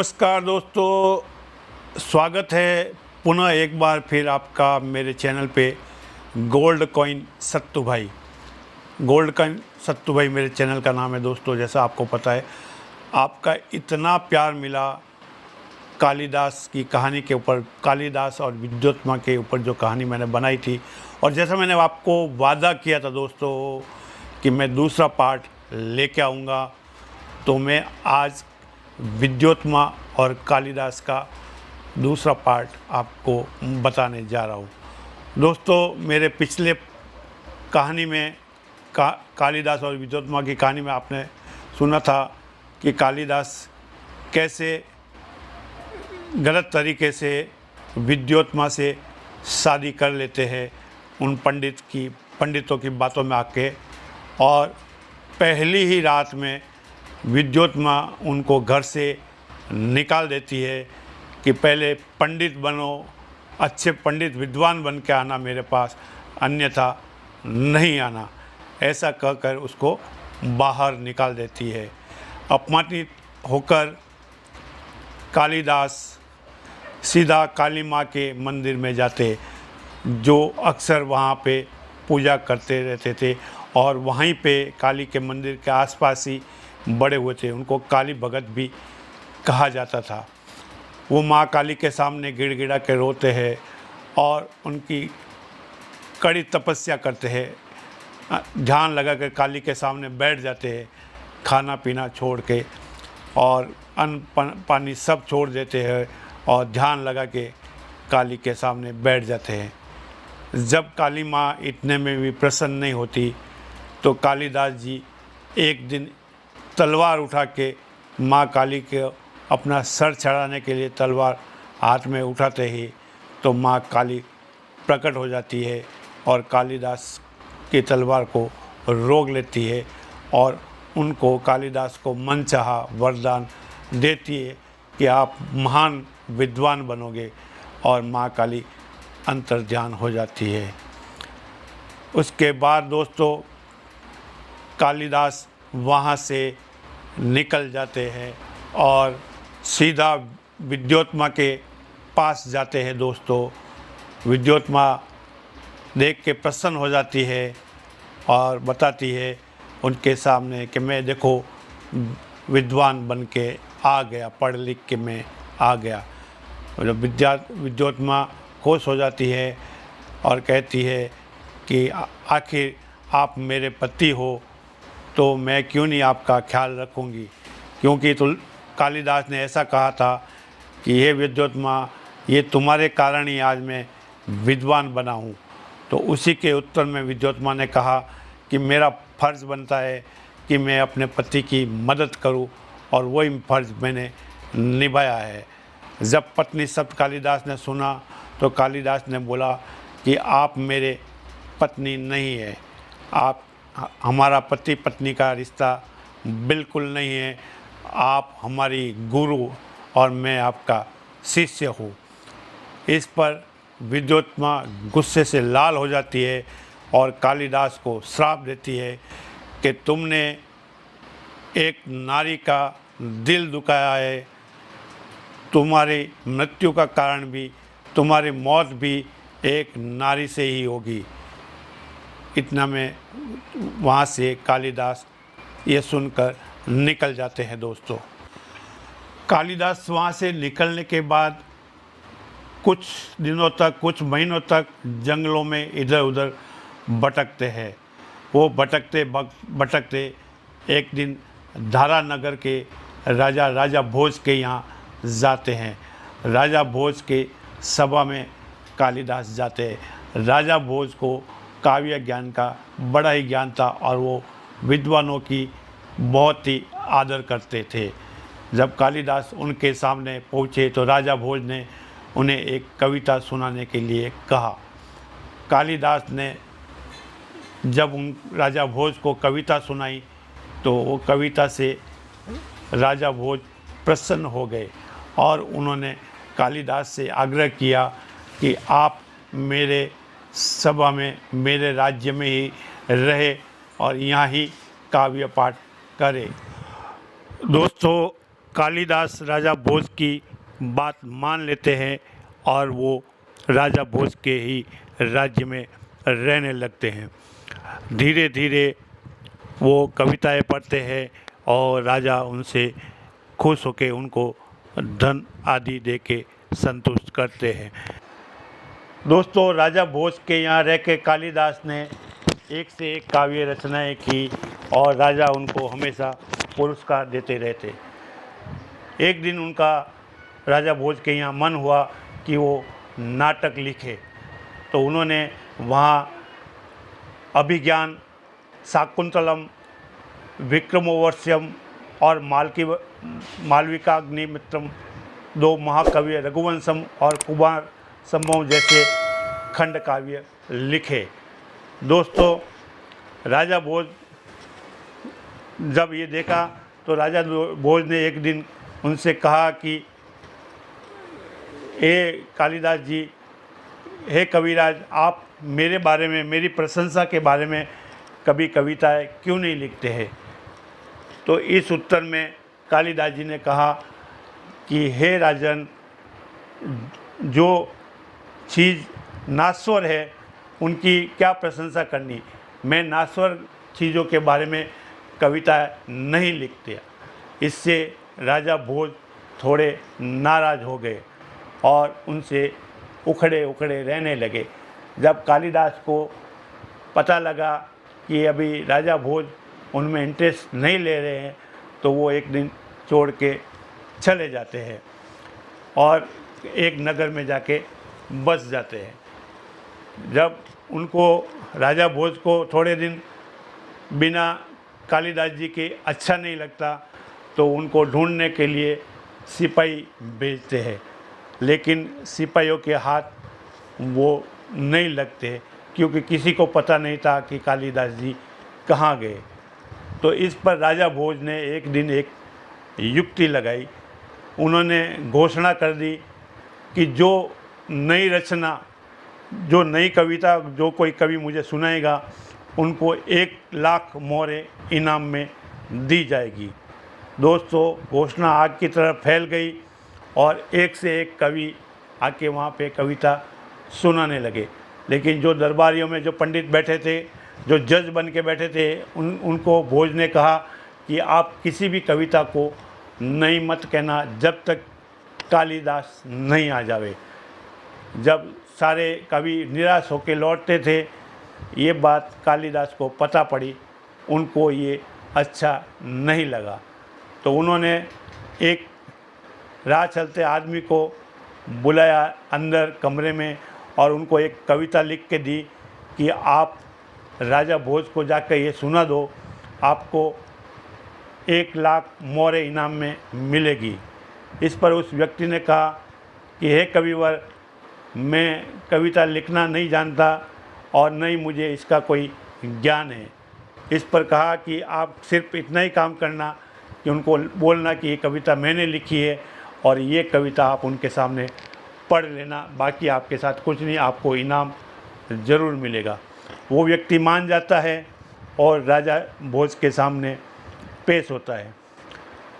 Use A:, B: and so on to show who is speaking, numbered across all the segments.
A: नमस्कार दोस्तों, स्वागत है पुनः एक बार फिर आपका मेरे चैनल पे गोल्ड कॉइन सत्तू भाई। गोल्ड कॉइन सत्तू भाई मेरे चैनल का नाम है दोस्तों। जैसा आपको पता है, आपका इतना प्यार मिला कालिदास की कहानी के ऊपर, कालिदास और विद्योत्मा के ऊपर जो कहानी मैंने बनाई थी, और जैसा मैंने आपको वादा किया था दोस्तों कि मैं दूसरा पार्ट लेके आऊँगा, तो मैं आज विद्योत्मा और कालिदास का दूसरा पार्ट आपको बताने जा रहा हूँ। दोस्तों, मेरे पिछले कहानी में कालिदास और विद्योत्मा की कहानी में आपने सुना था कि कालिदास कैसे गलत तरीके से विद्योत्मा से शादी कर लेते हैं उन पंडितों की बातों में आके, और पहली ही रात में विद्योत्मा उनको घर से निकाल देती है कि पहले पंडित बनो, अच्छे पंडित विद्वान बन के आना मेरे पास, अन्यथा नहीं आना। ऐसा कहकर उसको बाहर निकाल देती है। अपमानित होकर कालिदास सीधा काली माँ के मंदिर में जाते, जो अक्सर वहाँ पे पूजा करते रहते थे, और वहीं पे काली के मंदिर के आसपास ही बड़े हुए थे। उनको काली भगत भी कहा जाता था। वो माँ काली के सामने गिड़गिड़ा के रोते हैं और उनकी कड़ी तपस्या करते हैं। ध्यान लगा कर काली के सामने बैठ जाते हैं, खाना पीना छोड़ के और अन्न पानी सब छोड़ देते हैं और ध्यान लगा के काली के सामने बैठ जाते हैं। जब काली माँ इतने में भी प्रसन्न नहीं होती, तो कालिदास जी एक दिन तलवार उठा के माँ काली के अपना सर चढ़ाने के लिए तलवार हाथ में उठाते ही तो माँ काली प्रकट हो जाती है और कालिदास की तलवार को रोक लेती है और उनको, कालिदास को मनचाहा वरदान देती है कि आप महान विद्वान बनोगे, और माँ काली अंतर्ध्यान हो जाती है। उसके बाद दोस्तों कालिदास वहाँ से निकल जाते हैं और सीधा विद्योत्मा के पास जाते हैं। दोस्तों, विद्योत्मा देख के प्रसन्न हो जाती है और बताती है उनके सामने कि मैं देखो विद्वान बन के आ गया, पढ़ लिख के मैं आ गया। जब विद्योत्मा खुश हो जाती है और कहती है कि आखिर आप मेरे पति हो, तो मैं क्यों नहीं आपका ख्याल रखूँगी, क्योंकि तो कालिदास ने ऐसा कहा था कि हे विद्योत्मा, ये तुम्हारे कारण ही आज मैं विद्वान बना हूँ। तो उसी के उत्तर में विद्योत्मा ने कहा कि मेरा फ़र्ज़ बनता है कि मैं अपने पति की मदद करूँ, और वही फ़र्ज़ मैंने निभाया है। जब पत्नी शब्द कालिदास ने सुना, तो कालिदास ने बोला कि आप मेरे पत्नी नहीं है, आप हमारा पति पत्नी का रिश्ता बिल्कुल नहीं है, आप हमारी गुरु और मैं आपका शिष्य हूँ। इस पर विद्योत्मा गुस्से से लाल हो जाती है और कालिदास को श्राप देती है कि तुमने एक नारी का दिल दुखाया है, तुम्हारी मृत्यु का कारण भी, तुम्हारी मौत भी एक नारी से ही होगी। इतना में वहाँ से कालिदास ये सुनकर निकल जाते हैं। दोस्तों, कालिदास वहाँ से निकलने के बाद कुछ दिनों तक, कुछ महीनों तक जंगलों में इधर उधर भटकते हैं। वो भटकते एक दिन धारा नगर के राजा भोज के यहाँ जाते हैं। राजा भोज के सभा में कालिदास जाते हैं। राजा भोज को काव्य ज्ञान का बड़ा ही ज्ञान था और वो विद्वानों की बहुत ही आदर करते थे। जब कालिदास उनके सामने पहुँचे तो राजा भोज ने उन्हें एक कविता सुनाने के लिए कहा। कालिदास ने जब उन राजा भोज को कविता सुनाई, तो वो कविता से राजा भोज प्रसन्न हो गए और उन्होंने कालिदास से आग्रह किया कि आप मेरे सभा में, मेरे राज्य में ही रहे और यहाँ ही काव्य पाठ करें। दोस्तों, कालिदास राजा भोज की बात मान लेते हैं और वो राजा भोज के ही राज्य में रहने लगते हैं। धीरे धीरे वो कविताएं पढ़ते हैं और राजा उनसे खुश होकर उनको धन आदि दे के संतुष्ट करते हैं। दोस्तों, राजा भोज के यहाँ रह के कालिदास ने एक से एक काव्य रचनाएं की और राजा उनको हमेशा पुरस्कार देते रहते। एक दिन उनका राजा भोज के यहाँ मन हुआ कि वो नाटक लिखे, तो उन्होंने वहाँ अभिज्ञान, शाकुंतलम, विक्रमोर्वश्यम और मालविकाग्निमित्रम, दो महाकाव्य रघुवंशम और कुमार संभव जैसे खंड काव्य लिखे। दोस्तों, राजा भोज जब ये देखा तो राजा भोज ने एक दिन उनसे कहा कि हे कालिदास जी, हे कविराज, आप मेरे बारे में, मेरी प्रशंसा के बारे में कभी कविताएं क्यों नहीं लिखते हैं? तो इस उत्तर में कालिदास जी ने कहा कि हे राजन, जो चीज़ नाश्वर है उनकी क्या प्रशंसा करनी, मैं नाश्वर चीज़ों के बारे में कविता नहीं लिखते। इससे राजा भोज थोड़े नाराज़ हो गए और उनसे उखड़े उखड़े रहने लगे। जब कालिदास को पता लगा कि अभी राजा भोज उनमें इंटरेस्ट नहीं ले रहे हैं, तो वो एक दिन छोड़ के चले जाते हैं और एक नगर में जाके बस जाते हैं। जब उनको राजा भोज को थोड़े दिन बिना कालिदास जी के अच्छा नहीं लगता, तो उनको ढूंढने के लिए सिपाही भेजते हैं, लेकिन सिपाहियों के हाथ वो नहीं लगते क्योंकि किसी को पता नहीं था कि कालिदास जी कहाँ गए। तो इस पर राजा भोज ने एक दिन एक युक्ति लगाई। उन्होंने घोषणा कर दी कि जो नई रचना, जो नई कविता जो कोई कवि मुझे सुनाएगा, उनको 1,00,000 मोहरें इनाम में दी जाएगी। दोस्तों, घोषणा आग की तरह फैल गई और एक से एक कवि आके वहाँ पे कविता सुनाने लगे। लेकिन जो दरबारियों में जो पंडित बैठे थे, जो जज बन के बैठे थे, उनको भोज ने कहा कि आप किसी भी कविता को नहीं मत कहना जब तक कालिदास नहीं आ जावे। जब सारे कवि निराश होकर लौटते थे, ये बात कालिदास को पता पड़ी, उनको ये अच्छा नहीं लगा। तो उन्होंने एक राह चलते आदमी को बुलाया अंदर कमरे में और उनको एक कविता लिख के दी कि आप राजा भोज को जाकर ये सुना दो, आपको 1,00,000 मोहरें इनाम में मिलेगी। इस पर उस व्यक्ति ने कहा कि हे कविवर, मैं कविता लिखना नहीं जानता और नहीं मुझे इसका कोई ज्ञान है। इस पर कहा कि आप सिर्फ इतना ही काम करना कि उनको बोलना कि ये कविता मैंने लिखी है और ये कविता आप उनके सामने पढ़ लेना, बाकी आपके साथ कुछ नहीं, आपको इनाम ज़रूर मिलेगा। वो व्यक्ति मान जाता है और राजा भोज के सामने पेश होता है।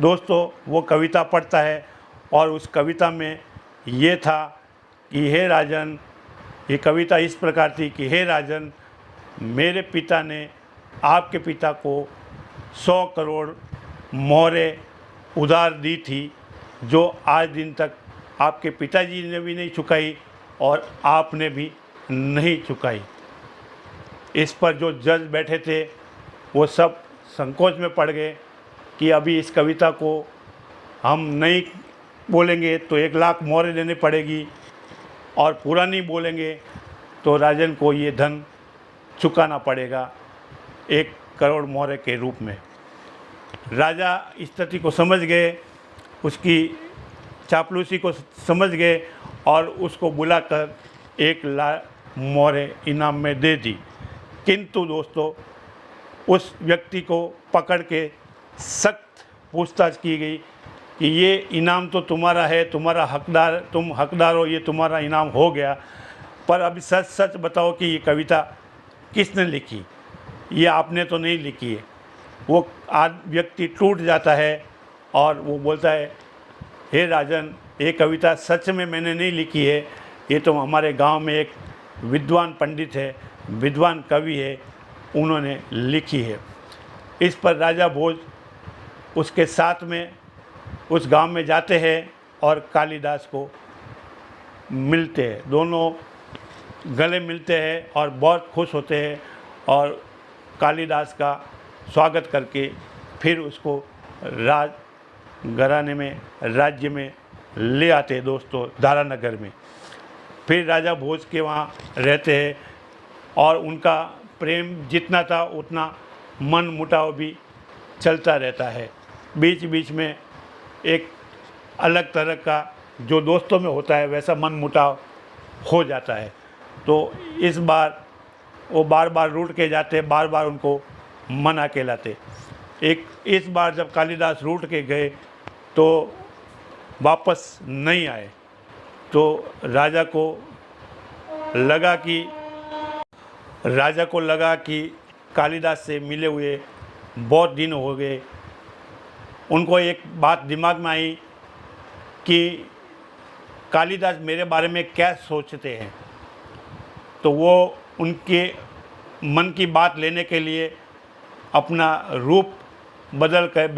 A: दोस्तों, वो कविता पढ़ता है और उस कविता में ये था कि हे राजन, ये कविता इस प्रकार थी कि हे राजन, मेरे पिता ने आपके पिता को 100 करोड़ मोहरें उधार दी थी, जो आज दिन तक आपके पिताजी ने भी नहीं चुकाई और आपने भी नहीं चुकाई। इस पर जो जज बैठे थे वो सब संकोच में पड़ गए कि अभी इस कविता को हम नहीं बोलेंगे तो 1,00,000 मोहरें देनी पड़ेगी और पूरा नहीं बोलेंगे तो राजन को ये धन चुकाना पड़ेगा 1 करोड़ मोहरें के रूप में। राजा स्थिति को समझ गए, उसकी चापलूसी को समझ गए और उसको बुलाकर 1,00,000 मोहरें इनाम में दे दी। किंतु दोस्तों, उस व्यक्ति को पकड़ के सख्त पूछताछ की गई कि ये इनाम तो तुम्हारा है, तुम्हारा हकदार, तुम हकदार हो, ये तुम्हारा इनाम हो गया, पर अभी सच सच बताओ कि ये कविता किसने लिखी, ये आपने तो नहीं लिखी है। वो व्यक्ति टूट जाता है और वो बोलता है, हे राजन, ये कविता सच में मैंने नहीं लिखी है, ये तो हमारे गांव में एक विद्वान पंडित है, विद्वान कवि है, उन्होंने लिखी है। इस पर राजा भोज उसके साथ में उस गांव में जाते हैं और कालिदास को मिलते हैं। दोनों गले मिलते हैं और बहुत खुश होते हैं और कालिदास का स्वागत करके फिर उसको राज घराने में, राज्य में ले आते हैं दोस्तों, दारानगर में। फिर राजा भोज के वहाँ रहते हैं और उनका प्रेम जितना था उतना मन मुटाव भी चलता रहता है। बीच बीच में एक अलग तरह का जो दोस्तों में होता है वैसा मन मुटाव हो जाता है। तो इस बार वो बार बार रूठ के जाते, बार बार उनको मना के लाते। इस बार जब कालिदास रूठ के गए तो वापस नहीं आए, तो राजा को लगा कि कालिदास से मिले हुए बहुत दिन हो गए। उनको एक बात दिमाग में आई कि कालिदास मेरे बारे में क्या सोचते हैं। तो वो उनके मन की बात लेने के लिए अपना रूप बदल कर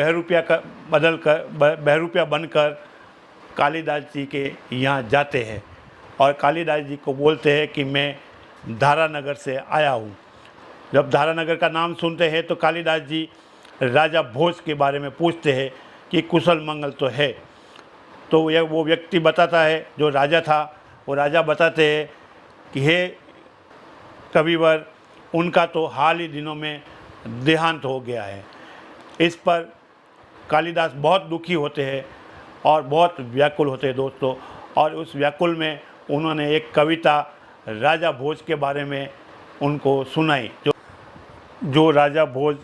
A: बहरूपिया बनकर कालिदास जी के यहाँ जाते हैं और कालिदास जी को बोलते हैं कि मैं दारानगर से आया हूँ। जब दारानगर का नाम सुनते हैं तो कालिदास जी राजा भोज के बारे में पूछते हैं कि कुशल मंगल तो है। तो वो व्यक्ति बताता है, जो राजा था वो राजा बताते हैं कि हे कविवर, उनका तो हाल ही दिनों में देहांत हो गया है। इस पर कालिदास बहुत दुखी होते हैं और बहुत व्याकुल होते हैं दोस्तों। और उस व्याकुल में उन्होंने एक कविता राजा भोज के बारे में उनको सुनाई। जो राजा भोज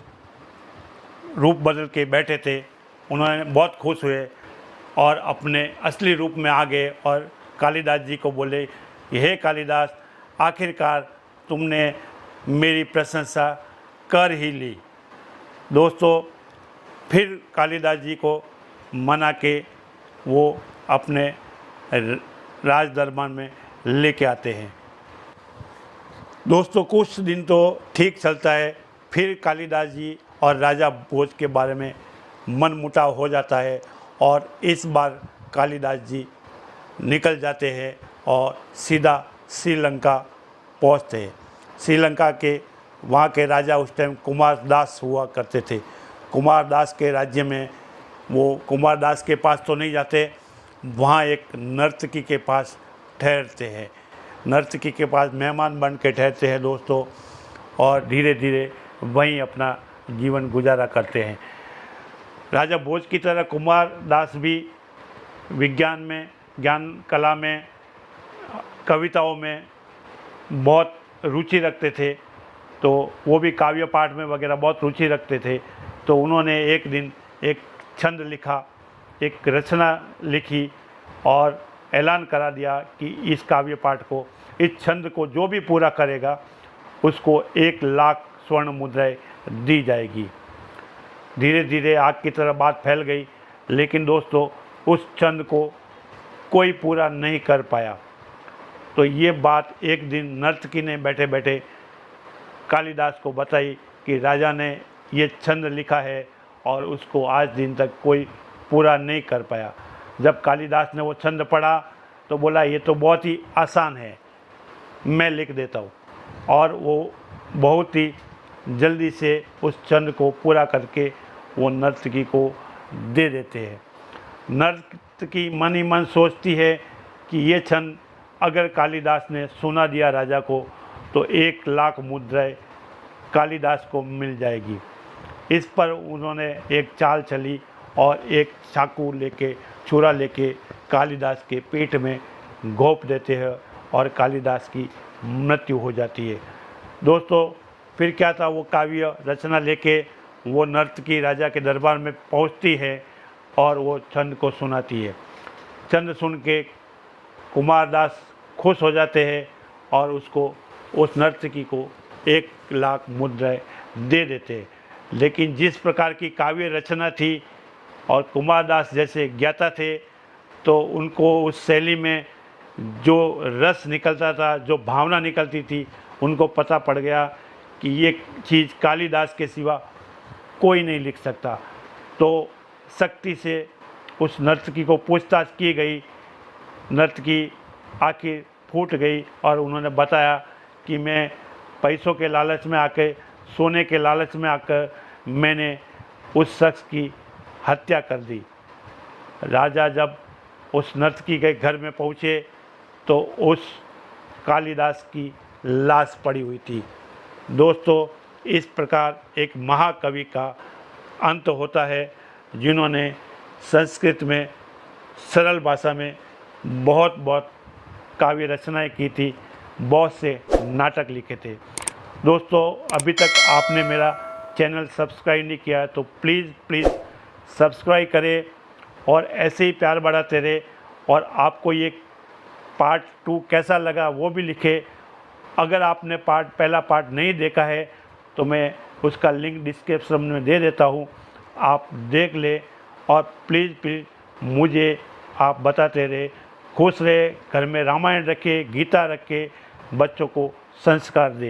A: रूप बदल के बैठे थे, उन्होंने बहुत खुश हुए और अपने असली रूप में आ गए और कालिदास जी को बोले, हे कालिदास, आखिरकार तुमने मेरी प्रशंसा कर ही ली। दोस्तों, फिर कालिदास जी को मना के वो अपने राज दरबार में लेके आते हैं। दोस्तों, कुछ दिन तो ठीक चलता है, फिर कालिदास जी और राजा भोज के बारे में मन मुटाव हो जाता है और इस बार कालिदास जी निकल जाते हैं और सीधा श्रीलंका पहुंचते हैं। श्रीलंका के वहाँ के राजा उस टाइम कुमारदास हुआ करते थे। कुमारदास के राज्य में वो कुमारदास के पास तो नहीं जाते, वहाँ एक नर्तकी के पास ठहरते हैं। नर्तकी के पास मेहमान बन के ठहरते हैं दोस्तों, और धीरे धीरे वहीं अपना जीवन गुजारा करते हैं। राजा भोज की तरह कुमारदास भी विज्ञान में, ज्ञान कला में, कविताओं में बहुत रुचि रखते थे। तो वो भी काव्य पाठ में वगैरह बहुत रुचि रखते थे। तो उन्होंने एक दिन एक छंद लिखा, एक रचना लिखी और ऐलान करा दिया कि इस काव्य पाठ को, इस छंद को जो भी पूरा करेगा उसको 1 लाख स्वर्ण मुद्राएं दी जाएगी। धीरे धीरे आग की तरह बात फैल गई, लेकिन दोस्तों उस छंद को कोई पूरा नहीं कर पाया। तो ये बात एक दिन नर्तकी ने बैठे बैठे कालिदास को बताई कि राजा ने ये छंद लिखा है और उसको आज दिन तक कोई पूरा नहीं कर पाया। जब कालिदास ने वो छंद पढ़ा तो बोला, ये तो बहुत ही आसान है, मैं लिख देता हूँ। और वो बहुत ही जल्दी से उस छंद को पूरा करके वो नर्तकी को दे देते हैं। नर्तकी मन ही मन सोचती है कि ये छंद अगर कालिदास ने सुना दिया राजा को तो 1 लाख मुद्राएं कालिदास को मिल जाएगी। इस पर उन्होंने एक चाल चली और एक चाकू लेके, छुरा लेके कालिदास के पेट में घोंप देते हैं और कालिदास की मृत्यु हो जाती है। दोस्तों, फिर क्या था, वो काव्य रचना लेके वो नर्तकी राजा के दरबार में पहुंचती है और वो छंद को सुनाती है। छंद सुन के कुमारदास खुश हो जाते हैं और उसको, उस नर्तकी को 1 लाख मुद्राएं दे देते हैं। लेकिन जिस प्रकार की काव्य रचना थी और कुमारदास जैसे ज्ञाता थे तो उनको उस शैली में जो रस निकलता था, जो भावना निकलती थी, उनको पता पड़ गया कि ये चीज़ कालिदास के सिवा कोई नहीं लिख सकता। तो सख्ती से उस नर्तकी को पूछताछ की गई। नर्तकी आखिर फूट गई और उन्होंने बताया कि मैं पैसों के लालच में आकर, सोने के लालच में आकर मैंने उस शख्स की हत्या कर दी। राजा जब उस नर्तकी के घर में पहुँचे तो उस कालिदास की लाश पड़ी हुई थी। दोस्तों, इस प्रकार एक महाकवि का अंत होता है जिन्होंने संस्कृत में सरल भाषा में बहुत काव्य रचनाएं की थी, बहुत से नाटक लिखे थे। दोस्तों, अभी तक आपने मेरा चैनल सब्सक्राइब नहीं किया है तो प्लीज़ सब्सक्राइब करें और ऐसे ही प्यार बढ़ाते रहे। और आपको ये पार्ट 2 कैसा लगा वो भी लिखें। अगर आपने पहला पार्ट नहीं देखा है तो मैं उसका लिंक डिस्क्रिप्शन में दे देता हूँ, आप देख ले। और प्लीज़ मुझे आप बताते रहे। खुश रहे, घर में रामायण रखे, गीता रखे, बच्चों को संस्कार दे।